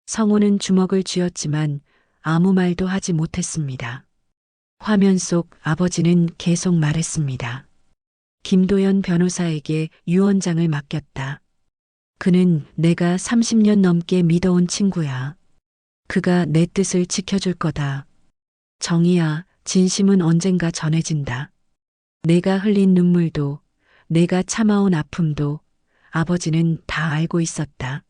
성우는 주먹을 쥐었지만 아무 말도 하지 못했습니다. 화면 속 아버지는 계속 말했습니다. 김도연 변호사에게 유언장을 맡겼다. 그는 내가 30년 넘게 믿어온 친구야. 그가 내 뜻을 지켜줄 거다. 정희야, 진심은 언젠가 전해진다. 내가 흘린 눈물도, 내가 참아온 아픔도 아버지는 다 알고 있었다.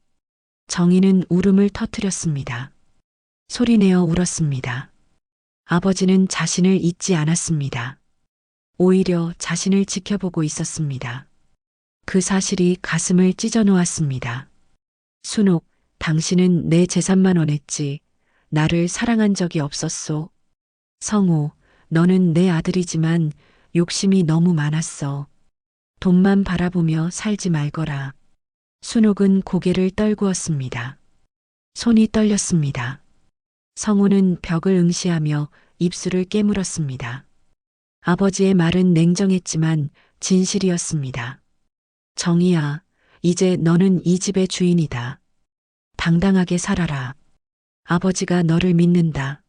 정희는 울음을 터뜨렸습니다. 소리내어 울었습니다. 아버지는 자신을 잊지 않았습니다. 오히려 자신을 지켜보고 있었습니다. 그 사실이 가슴을 찢어 놓았습니다. 순옥, 당신은 내 재산만 원했지 나를 사랑한 적이 없었소. 성우, 너는 내 아들이지만 욕심이 너무 많았어. 돈만 바라보며 살지 말거라. 순옥은 고개를 떨구었습니다. 손이 떨렸습니다. 성우는 벽을 응시하며 입술을 깨물었습니다. 아버지의 말은 냉정했지만 진실이었습니다. 정희야, 이제 너는 이 집의 주인이다. 당당하게 살아라. 아버지가 너를 믿는다.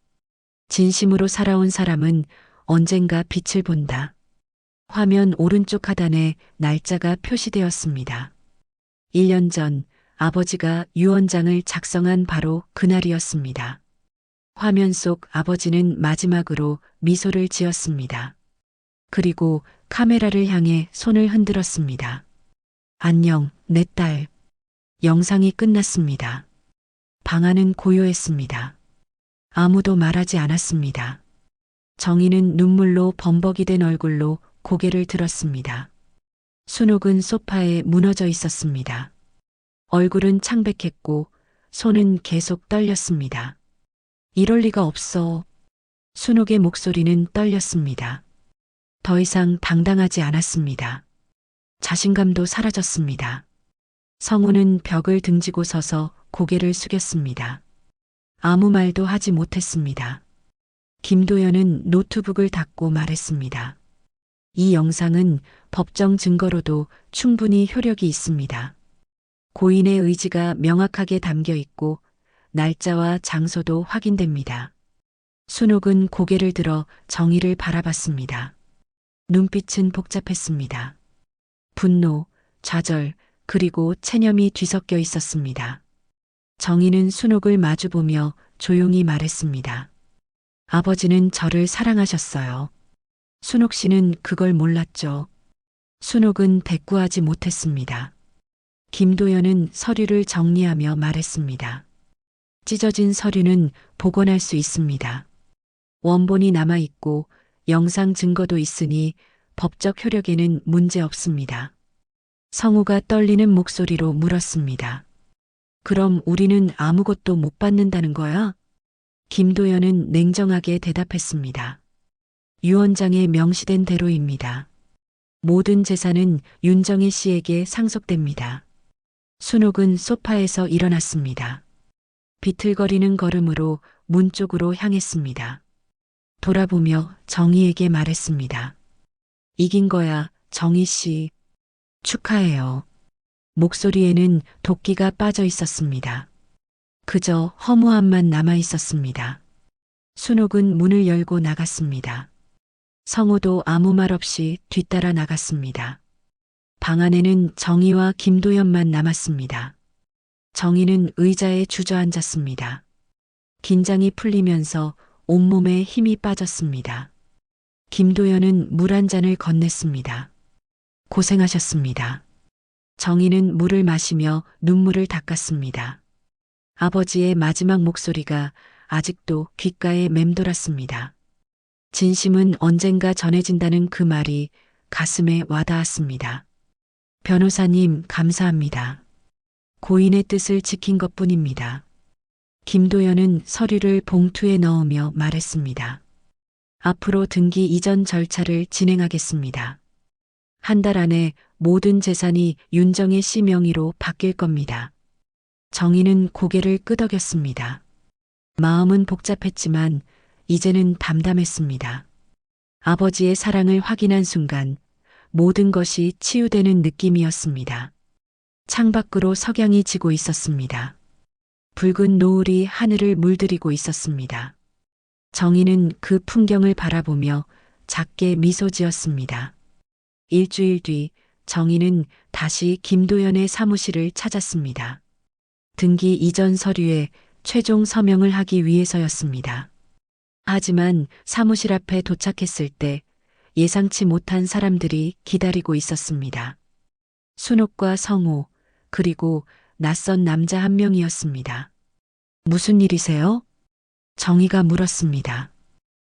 진심으로 살아온 사람은 언젠가 빛을 본다. 화면 오른쪽 하단에 날짜가 표시되었습니다. 1년 전 아버지가 유언장을 작성한 바로 그날이었습니다. 화면 속 아버지는 마지막으로 미소를 지었습니다. 그리고 카메라를 향해 손을 흔들었습니다. 안녕, 내 딸. 영상이 끝났습니다. 방 안은 고요했습니다. 아무도 말하지 않았습니다. 정희는 눈물로 범벅이 된 얼굴로 고개를 들었습니다. 순옥은 소파에 무너져 있었습니다. 얼굴은 창백했고 손은 계속 떨렸습니다. 이럴 리가 없어. 순옥의 목소리는 떨렸습니다. 더 이상 당당하지 않았습니다. 자신감도 사라졌습니다. 성우는 벽을 등지고 서서 고개를 숙였습니다. 아무 말도 하지 못했습니다. 김도연은 노트북을 닫고 말했습니다. 이 영상은 법정 증거로도 충분히 효력이 있습니다. 고인의 의지가 명확하게 담겨 있고 날짜와 장소도 확인됩니다. 순옥은 고개를 들어 정의를 바라봤습니다. 눈빛은 복잡했습니다. 분노, 좌절, 그리고 체념이 뒤섞여 있었습니다. 정의는 순옥을 마주보며 조용히 말했습니다. 아버지는 저를 사랑하셨어요. 순옥 씨는 그걸 몰랐죠. 순옥은 대꾸하지 못했습니다. 김도연은 서류를 정리하며 말했습니다. 찢어진 서류는 복원할 수 있습니다. 원본이 남아있고 영상 증거도 있으니 법적 효력에는 문제 없습니다. 성우가 떨리는 목소리로 물었습니다. 그럼 우리는 아무것도 못 받는다는 거야? 김도연은 냉정하게 대답했습니다. 유언장에 명시된 대로입니다. 모든 재산은 윤정희 씨에게 상속됩니다. 순옥은 소파에서 일어났습니다. 비틀거리는 걸음으로 문 쪽으로 향했습니다. 돌아보며 정희에게 말했습니다. 이긴 거야, 정희 씨. 축하해요. 목소리에는 도끼가 빠져 있었습니다. 그저 허무함만 남아 있었습니다. 순옥은 문을 열고 나갔습니다. 성우도 아무 말 없이 뒤따라 나갔습니다. 방 안에는 정희와 김도연만 남았습니다. 정희는 의자에 주저앉았습니다. 긴장이 풀리면서 온몸에 힘이 빠졌습니다. 김도연은 물 한 잔을 건넸습니다. 고생하셨습니다. 정희는 물을 마시며 눈물을 닦았습니다. 아버지의 마지막 목소리가 아직도 귓가에 맴돌았습니다. 진심은 언젠가 전해진다는 그 말이 가슴에 와닿았습니다. 변호사님, 감사합니다. 고인의 뜻을 지킨 것뿐입니다. 김도연은 서류를 봉투에 넣으며 말했습니다. 앞으로 등기 이전 절차를 진행하겠습니다. 한 달 안에 모든 재산이 윤정혜 씨 명의로 바뀔 겁니다. 정희는 고개를 끄덕였습니다. 마음은 복잡했지만 이제는 담담했습니다. 아버지의 사랑을 확인한 순간 모든 것이 치유되는 느낌이었습니다. 창밖으로 석양이 지고 있었습니다. 붉은 노을이 하늘을 물들이고 있었습니다. 정희는 그 풍경을 바라보며 작게 미소 지었습니다. 일주일 뒤 정희는 다시 김도연의 사무실을 찾았습니다. 등기 이전 서류에 최종 서명을 하기 위해서였습니다. 하지만 사무실 앞에 도착했을 때 예상치 못한 사람들이 기다리고 있었습니다. 순옥과 성우, 그리고 낯선 남자 한 명이었습니다. 무슨 일이세요? 정희가 물었습니다.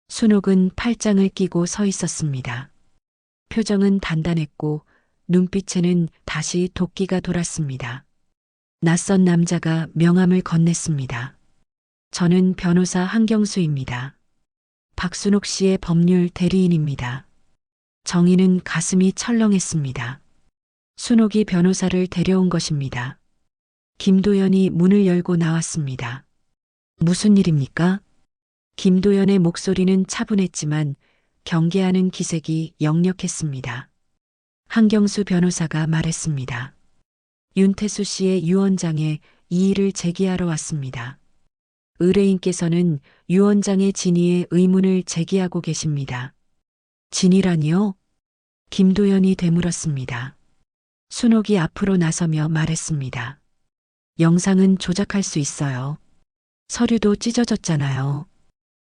순옥은 팔짱을 끼고 서 있었습니다. 표정은 단단했고 눈빛에는 다시 도끼가 돌았습니다. 낯선 남자가 명함을 건넸습니다. 저는 변호사 한경수입니다. 박순옥 씨의 법률 대리인입니다. 정희는 가슴이 철렁했습니다. 순옥이 변호사를 데려온 것입니다. 김도연이 문을 열고 나왔습니다. 무슨 일입니까? 김도연의 목소리는 차분했지만 경계하는 기색이 역력했습니다. 한경수 변호사가 말했습니다. 윤태수 씨의 유언장에 이의를 제기하러 왔습니다. 의뢰인께서는 유언장의 진위에 의문을 제기하고 계십니다. 진위라니요? 김도연이 되물었습니다. 순옥이 앞으로 나서며 말했습니다. 영상은 조작할 수 있어요. 서류도 찢어졌잖아요.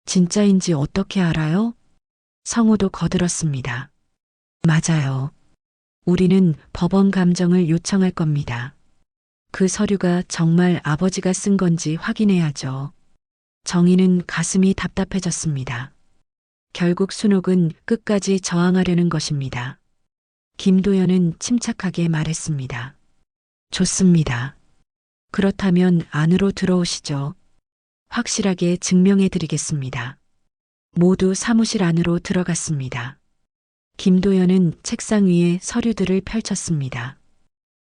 진짜인지 어떻게 알아요? 성우도 거들었습니다. 맞아요. 우리는 법원 감정을 요청할 겁니다. 그 서류가 정말 아버지가 쓴 건지 확인해야죠. 정희는 가슴이 답답해졌습니다. 결국 순옥은 끝까지 저항하려는 것입니다. 김도연은 침착하게 말했습니다. 좋습니다. 그렇다면 안으로 들어오시죠. 확실하게 증명해 드리겠습니다. 모두 사무실 안으로 들어갔습니다. 김도연은 책상 위에 서류들을 펼쳤습니다.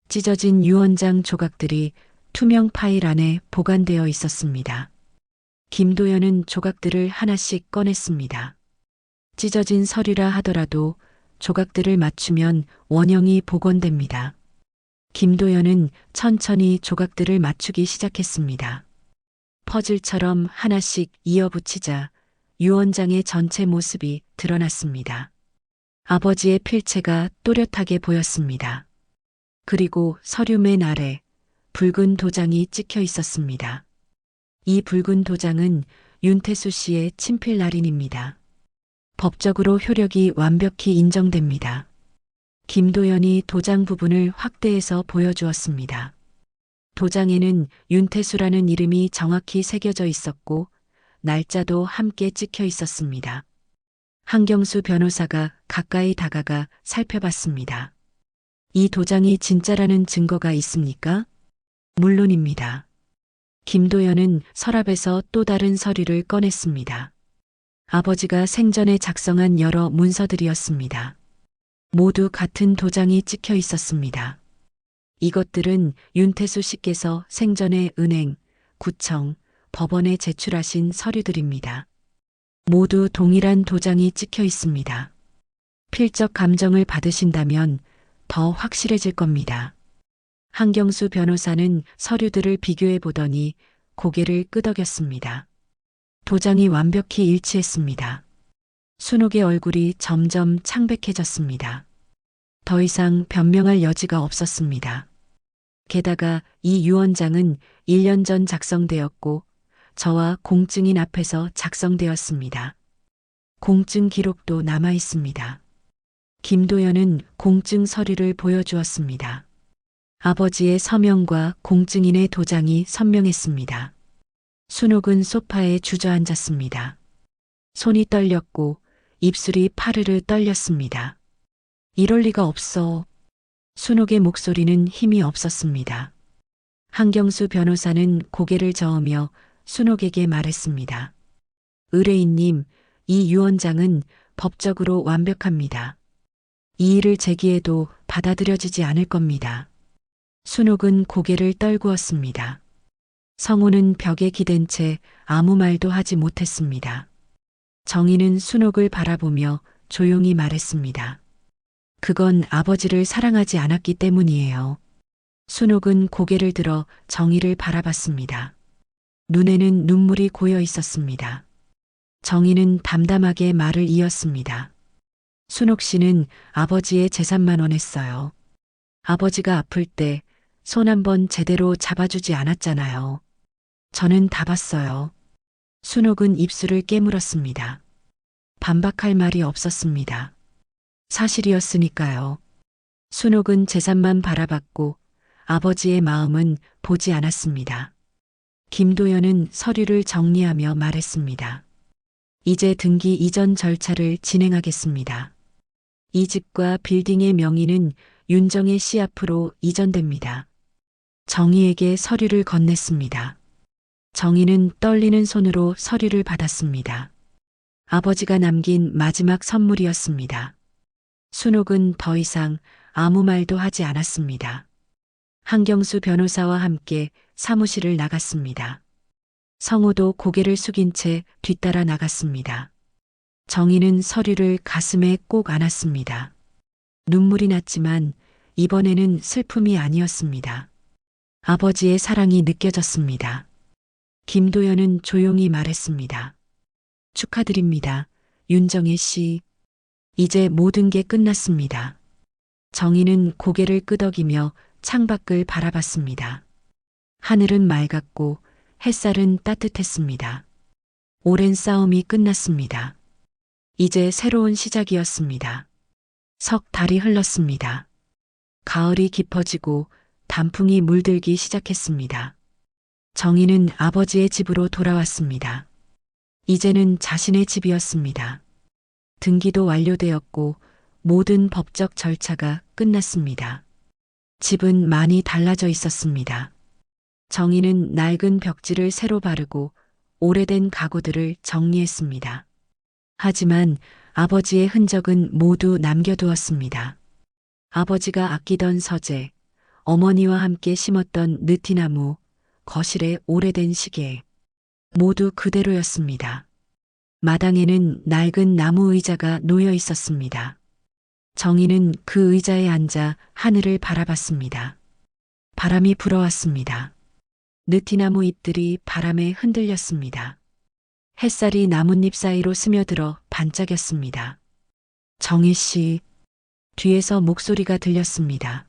찢어진 유언장 조각들이 투명 파일 안에 보관되어 있었습니다. 김도연은 조각들을 하나씩 꺼냈습니다. 찢어진 서류라 하더라도 조각들을 맞추면 원형이 복원됩니다. 김도연은 천천히 조각들을 맞추기 시작했습니다. 퍼즐처럼 하나씩 이어붙이자 유언장의 전체 모습이 드러났습니다. 아버지의 필체가 또렷하게 보였습니다. 그리고 서류 맨 아래 붉은 도장이 찍혀 있었습니다. 이 붉은 도장은 윤태수 씨의 친필 날인입니다. 법적으로 효력이 완벽히 인정됩니다. 김도연이 도장 부분을 확대해서 보여주었습니다. 도장에는 윤태수라는 이름이 정확히 새겨져 있었고 날짜도 함께 찍혀 있었습니다. 한경수 변호사가 가까이 다가가 살펴봤습니다. 이 도장이 진짜라는 증거가 있습니까? 물론입니다. 김도연은 서랍에서 또 다른 서류를 꺼냈습니다. 아버지가 생전에 작성한 여러 문서들이었습니다. 모두 같은 도장이 찍혀 있었습니다. 이것들은 윤태수 씨께서 생전에 은행, 구청, 법원에 제출하신 서류들입니다. 모두 동일한 도장이 찍혀 있습니다. 필적 감정을 받으신다면 더 확실해질 겁니다. 한경수 변호사는 서류들을 비교해 보더니 고개를 끄덕였습니다. 도장이 완벽히 일치했습니다. 순옥의 얼굴이 점점 창백해졌습니다. 더 이상 변명할 여지가 없었습니다. 게다가 이 유언장은 1년 전 작성되었고 저와 공증인 앞에서 작성되었습니다. 공증 기록도 남아 있습니다. 김도연은 공증 서류를 보여주었습니다. 아버지의 서명과 공증인의 도장이 선명했습니다. 순옥은 소파에 주저앉았습니다. 손이 떨렸고 입술이 파르르 떨렸습니다. 이럴 리가 없어. 순옥의 목소리는 힘이 없었습니다. 한경수 변호사는 고개를 저으며 순옥에게 말했습니다. 의뢰인님, 이 유언장은 법적으로 완벽합니다. 이 일을 제기해도 받아들여지지 않을 겁니다. 순옥은 고개를 떨구었습니다. 성우는 벽에 기댄 채 아무 말도 하지 못했습니다. 정희는 순옥을 바라보며 조용히 말했습니다. 그건 아버지를 사랑하지 않았기 때문이에요. 순옥은 고개를 들어 정희를 바라봤습니다. 눈에는 눈물이 고여 있었습니다. 정희는 담담하게 말을 이었습니다. 순옥 씨는 아버지의 재산만 원했어요. 아버지가 아플 때 손 한 번 제대로 잡아주지 않았잖아요. 저는 다 봤어요. 순옥은 입술을 깨물었습니다. 반박할 말이 없었습니다. 사실이었으니까요. 순옥은 재산만 바라봤고 아버지의 마음은 보지 않았습니다. 김도연은 서류를 정리하며 말했습니다. 이제 등기 이전 절차를 진행하겠습니다. 이 집과 빌딩의 명의는 윤정혜 씨 앞으로 이전됩니다. 정희에게 서류를 건넸습니다. 정희는 떨리는 손으로 서류를 받았습니다. 아버지가 남긴 마지막 선물이었습니다. 순옥은 더 이상 아무 말도 하지 않았습니다. 한경수 변호사와 함께 사무실을 나갔습니다. 성우도 고개를 숙인 채 뒤따라 나갔습니다. 정희는 서류를 가슴에 꼭 안았습니다. 눈물이 났지만 이번에는 슬픔이 아니었습니다. 아버지의 사랑이 느껴졌습니다. 김도연은 조용히 말했습니다. 축하드립니다. 윤정혜 씨. 이제 모든 게 끝났습니다. 정희는 고개를 끄덕이며 창밖을 바라봤습니다. 하늘은 맑았고 햇살은 따뜻했습니다. 오랜 싸움이 끝났습니다. 이제 새로운 시작이었습니다. 석 달이 흘렀습니다. 가을이 깊어지고 단풍이 물들기 시작했습니다. 정희는 아버지의 집으로 돌아왔습니다. 이제는 자신의 집이었습니다. 등기도 완료되었고 모든 법적 절차가 끝났습니다. 집은 많이 달라져 있었습니다. 정희는 낡은 벽지를 새로 바르고 오래된 가구들을 정리했습니다. 하지만 아버지의 흔적은 모두 남겨두었습니다. 아버지가 아끼던 서재, 어머니와 함께 심었던 느티나무, 거실의 오래된 시계, 모두 그대로였습니다. 마당에는 낡은 나무 의자가 놓여 있었습니다. 정희는 그 의자에 앉아 하늘을 바라봤습니다. 바람이 불어왔습니다. 느티나무 잎들이 바람에 흔들렸습니다. 햇살이 나뭇잎 사이로 스며들어 반짝였습니다. 정희 씨, 뒤에서 목소리가 들렸습니다.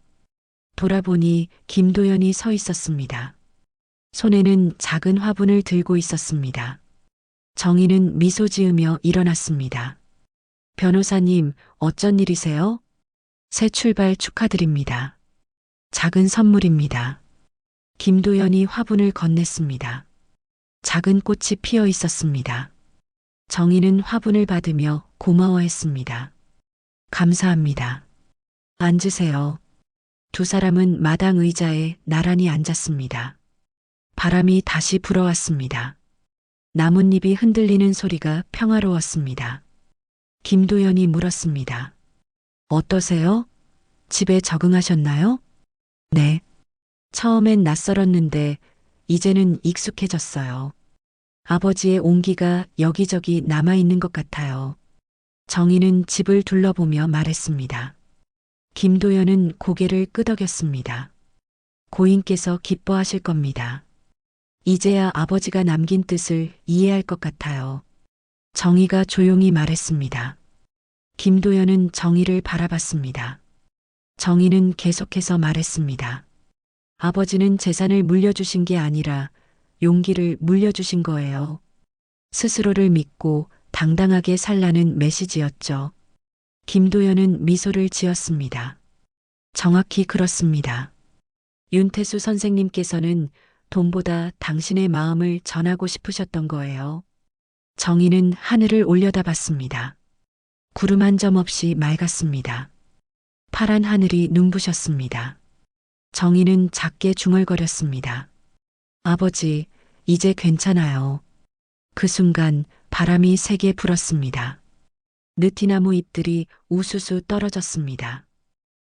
돌아보니 김도연이 서 있었습니다. 손에는 작은 화분을 들고 있었습니다. 정희는 미소 지으며 일어났습니다. 변호사님, 어쩐 일이세요? 새 출발 축하드립니다. 작은 선물입니다. 김도연이 화분을 건넸습니다. 작은 꽃이 피어 있었습니다. 정희는 화분을 받으며 고마워했습니다. 감사합니다. 앉으세요. 두 사람은 마당 의자에 나란히 앉았습니다. 바람이 다시 불어왔습니다. 나뭇잎이 흔들리는 소리가 평화로웠습니다. 김도연이 물었습니다. 어떠세요? 집에 적응하셨나요? 네. 처음엔 낯설었는데 이제는 익숙해졌어요. 아버지의 온기가 여기저기 남아있는 것 같아요. 정희는 집을 둘러보며 말했습니다. 김도연은 고개를 끄덕였습니다. 고인께서 기뻐하실 겁니다. 이제야 아버지가 남긴 뜻을 이해할 것 같아요. 정희가 조용히 말했습니다. 김도연은 정희를 바라봤습니다. 정희는 계속해서 말했습니다. 아버지는 재산을 물려주신 게 아니라 용기를 물려주신 거예요. 스스로를 믿고 당당하게 살라는 메시지였죠. 김도연은 미소를 지었습니다. 정확히 그렇습니다. 윤태수 선생님께서는 돈보다 당신의 마음을 전하고 싶으셨던 거예요. 정희는 하늘을 올려다봤습니다. 구름 한 점 없이 맑았습니다. 파란 하늘이 눈부셨습니다. 정희는 작게 중얼거렸습니다. 아버지, 이제 괜찮아요. 그 순간 바람이 세게 불었습니다. 느티나무 잎들이 우수수 떨어졌습니다.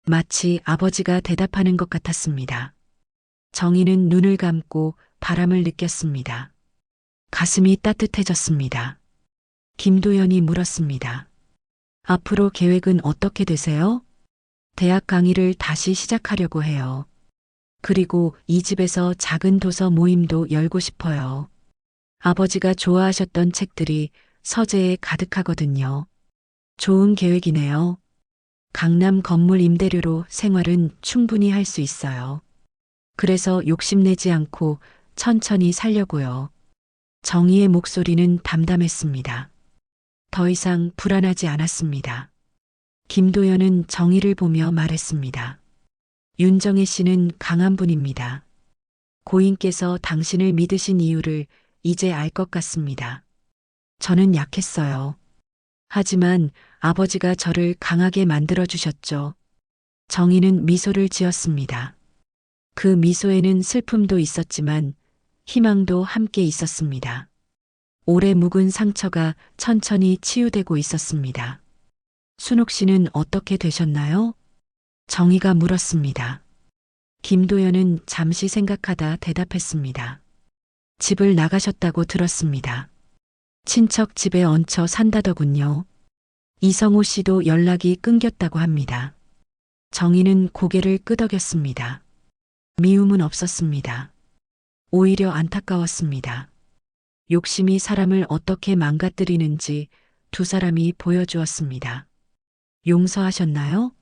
마치 아버지가 대답하는 것 같았습니다. 정희는 눈을 감고 바람을 느꼈습니다. 가슴이 따뜻해졌습니다. 김도연이 물었습니다. 앞으로 계획은 어떻게 되세요? 대학 강의를 다시 시작하려고 해요. 그리고 이 집에서 작은 도서 모임도 열고 싶어요. 아버지가 좋아하셨던 책들이 서재에 가득하거든요. 좋은 계획이네요. 강남 건물 임대료로 생활은 충분히 할 수 있어요. 그래서 욕심내지 않고 천천히 살려고요. 정희의 목소리는 담담했습니다. 더 이상 불안하지 않았습니다. 김도연은 정희를 보며 말했습니다. 윤정혜 씨는 강한 분입니다. 고인께서 당신을 믿으신 이유를 이제 알 것 같습니다. 저는 약했어요. 하지만 아버지가 저를 강하게 만들어 주셨죠. 정희는 미소를 지었습니다. 그 미소에는 슬픔도 있었지만 희망도 함께 있었습니다. 오래 묵은 상처가 천천히 치유되고 있었습니다. 순옥 씨는 어떻게 되셨나요? 정희가 물었습니다. 김도연은 잠시 생각하다 대답했습니다. 집을 나가셨다고 들었습니다. 친척 집에 얹혀 산다더군요. 이성호 씨도 연락이 끊겼다고 합니다. 정희는 고개를 끄덕였습니다. 미움은 없었습니다. 오히려 안타까웠습니다. 욕심이 사람을 어떻게 망가뜨리는지 두 사람이 보여주었습니다. 용서하셨나요?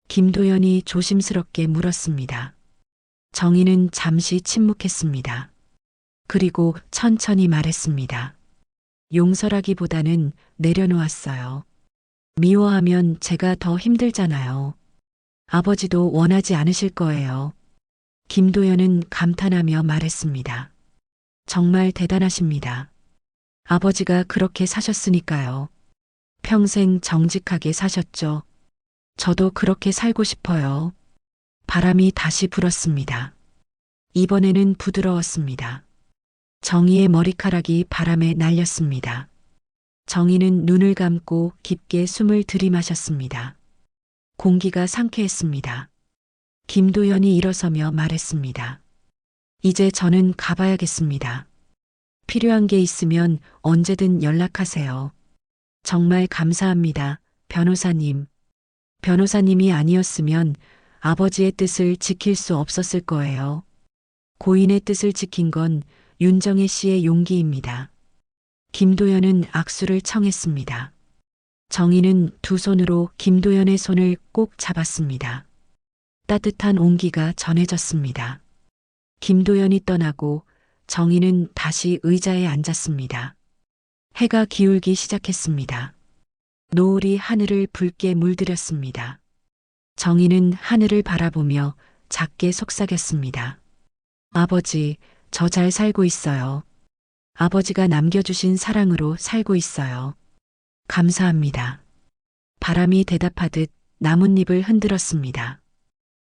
김도연이 조심스럽게 물었습니다. 정희는 잠시 침묵했습니다. 그리고 천천히 말했습니다. 용서라기보다는 내려놓았어요. 미워하면 제가 더 힘들잖아요. 아버지도 원하지 않으실 거예요. 김도연은 감탄하며 말했습니다. 정말 대단하십니다. 아버지가 그렇게 사셨으니까요. 평생 정직하게 사셨죠. 저도 그렇게 살고 싶어요. 바람이 다시 불었습니다. 이번에는 부드러웠습니다. 정희의 머리카락이 바람에 날렸습니다. 정희는 눈을 감고 깊게 숨을 들이마셨습니다. 공기가 상쾌했습니다. 김도연이 일어서며 말했습니다. 이제 저는 가봐야겠습니다. 필요한 게 있으면 언제든 연락하세요. 정말 감사합니다, 변호사님. 변호사님이 아니었으면 아버지의 뜻을 지킬 수 없었을 거예요. 고인의 뜻을 지킨 건 윤정혜 씨의 용기입니다. 김도연은 악수를 청했습니다. 정희는 두 손으로 김도연의 손을 꼭 잡았습니다. 따뜻한 온기가 전해졌습니다. 김도연이 떠나고 정희는 다시 의자에 앉았습니다. 해가 기울기 시작했습니다. 노을이 하늘을 붉게 물들였습니다. 정희는 하늘을 바라보며 작게 속삭였습니다. 아버지, 저 잘 살고 있어요. 아버지가 남겨주신 사랑으로 살고 있어요. 감사합니다. 바람이 대답하듯 나뭇잎을 흔들었습니다.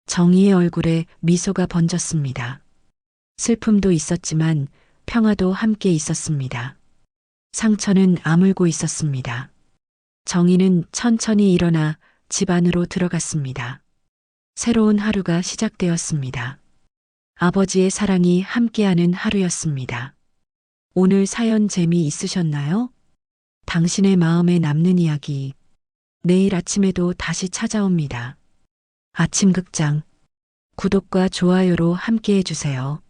정희의 얼굴에 미소가 번졌습니다. 슬픔도 있었지만 평화도 함께 있었습니다. 상처는 아물고 있었습니다. 정희는 천천히 일어나 집 안으로 들어갔습니다. 새로운 하루가 시작되었습니다. 아버지의 사랑이 함께하는 하루였습니다. 오늘 사연 재미있으셨나요? 당신의 마음에 남는 이야기. 내일 아침에도 다시 찾아옵니다. 아침극장. 구독과 좋아요로 함께해 주세요.